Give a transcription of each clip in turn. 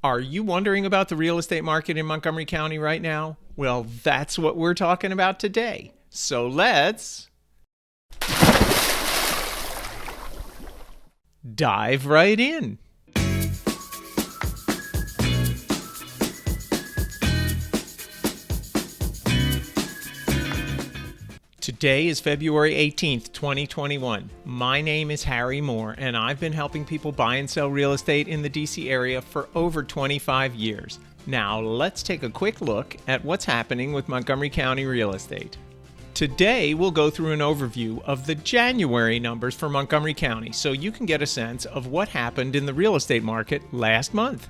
Are you wondering about the real estate market in Montgomery County right now? Well, that's what we're talking about today. So let's dive right in. Today is February 18th, 2021. My name is Harry Moore, and I've been helping people buy and sell real estate in the DC area for over 25 years. Now, let's take a quick look at what's happening with Montgomery County real estate. Today, we'll go through an overview of the January numbers for Montgomery County so you can get a sense of what happened in the real estate market last month.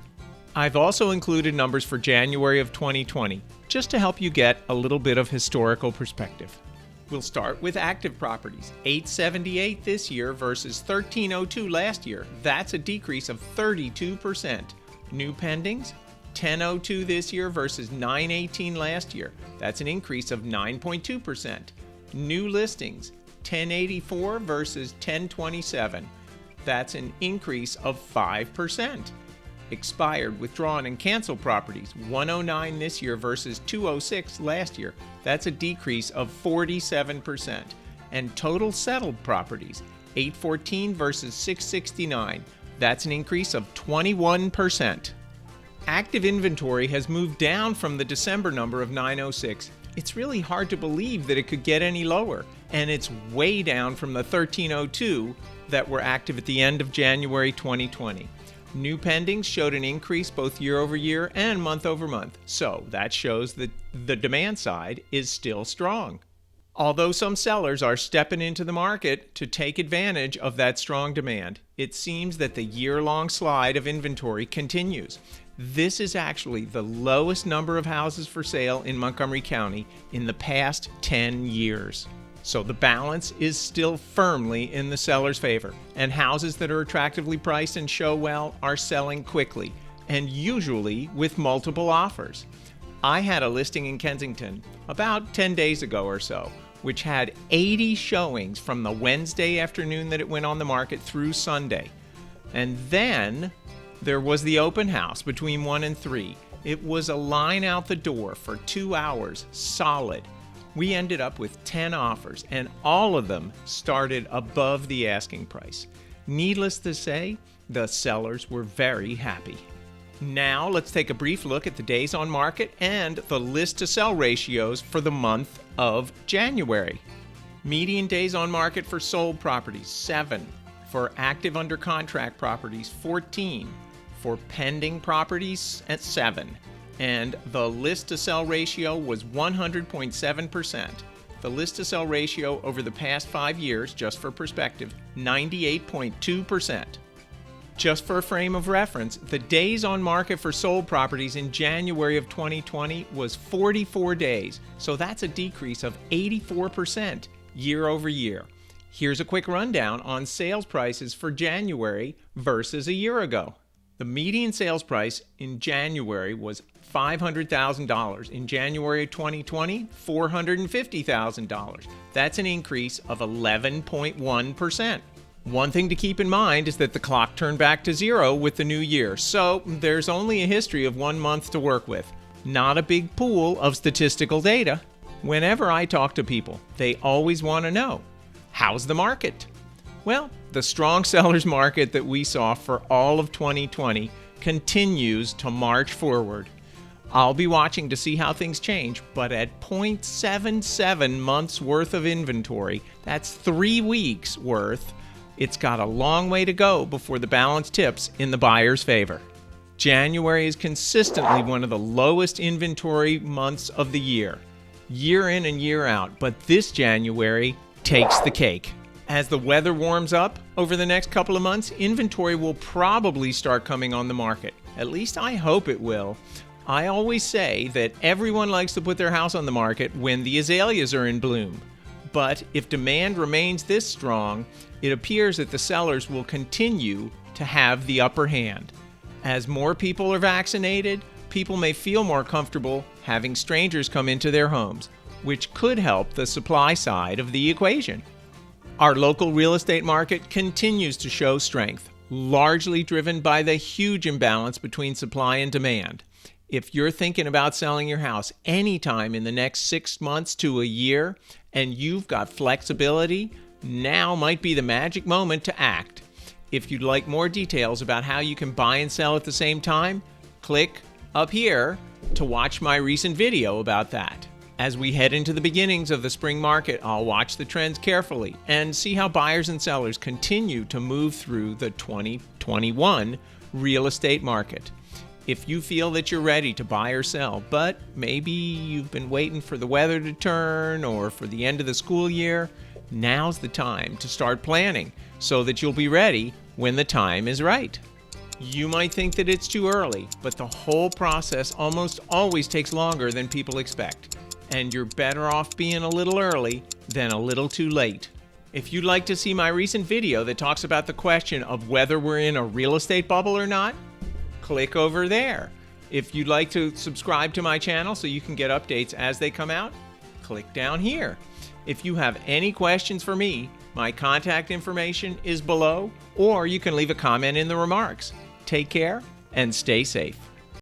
I've also included numbers for January of 2020, just to help you get a little bit of historical perspective. We'll start with active properties. 878 this year versus 1302 last year. That's a decrease of 32%. New pendings, 1002 this year versus 918 last year. That's an increase of 9.2%. New listings, 1084 versus 1027. That's an increase of 5%. Expired, withdrawn, and canceled properties, 109 this year versus 206 last year. That's a decrease of 47%. And total settled properties, 814 versus 669. That's an increase of 21%. Active inventory has moved down from the December number of 906. It's really hard to believe that it could get any lower, and it's way down from the 1302 that were active at the end of January 2020. New pendings showed an increase both year over year and month over month, so that shows that the demand side is still strong. Although some sellers are stepping into the market to take advantage of that strong demand, it seems that the year-long slide of inventory continues. This is actually the lowest number of houses for sale in Montgomery County in the past 10 years. So the balance is still firmly in the seller's favor, and houses that are attractively priced and show well are selling quickly, and usually with multiple offers. I had a listing in Kensington about 10 days ago or so, which had 80 showings from the Wednesday afternoon that it went on the market through Sunday. And then there was the open house between 1 and 3. It was a line out the door for 2 hours, solid. We ended up with 10 offers, and all of them started above the asking price. Needless to say, the sellers were very happy. Now, let's take a brief look at the days on market and the list to sell ratios for the month of January. Median days on market for sold properties, 7. For active under contract properties, 14. For pending properties, at 7. And the list to sell ratio was 100.7%. The list to sell ratio over the past 5 years, just for perspective, 98.2%. Just for a frame of reference, the days on market for sold properties in January of 2020 was 44 days, so that's a decrease of 84% year over year. Here's a quick rundown on sales prices for January versus a year ago. The median sales price in January was $500,000. In January 2020, $450,000. That's an increase of 11.1%. One thing to keep in mind is that the clock turned back to zero with the new year, so there's only a history of 1 month to work with. Not a big pool of statistical data. Whenever I talk to people, they always want to know, how's the market? Well, the strong seller's market that we saw for all of 2020 continues to march forward. I'll be watching to see how things change, but at 0.77 months worth of inventory, that's 3 weeks worth, it's got a long way to go before the balance tips in the buyer's favor. January is consistently one of the lowest inventory months of the year in and year out, but this January takes the cake. As the weather warms up over the next couple of months, inventory will probably start coming on the market. At least I hope it will. I always say that everyone likes to put their house on the market when the azaleas are in bloom. But if demand remains this strong, it appears that the sellers will continue to have the upper hand. As more people are vaccinated, people may feel more comfortable having strangers come into their homes, which could help the supply side of the equation. Our local real estate market continues to show strength. largely driven by the huge imbalance between supply and demand. If you're thinking about selling your house anytime in the next 6 months to a year and you've got flexibility, now might be the magic moment to act. If you'd like more details about how you can buy and sell at the same time, click up here to watch my recent video about that. As we head into the beginnings of the spring market, I'll watch the trends carefully and see how buyers and sellers continue to move through the 2021 real estate market. If you feel that you're ready to buy or sell, but maybe you've been waiting for the weather to turn or for the end of the school year, now's the time to start planning so that you'll be ready when the time is right. You might think that it's too early, but the whole process almost always takes longer than people expect. And you're better off being a little early than a little too late. If you'd like to see my recent video that talks about the question of whether we're in a real estate bubble or not, click over there. If you'd like to subscribe to my channel so you can get updates as they come out, click down here. If you have any questions for me, my contact information is below, or you can leave a comment in the remarks. Take care and stay safe.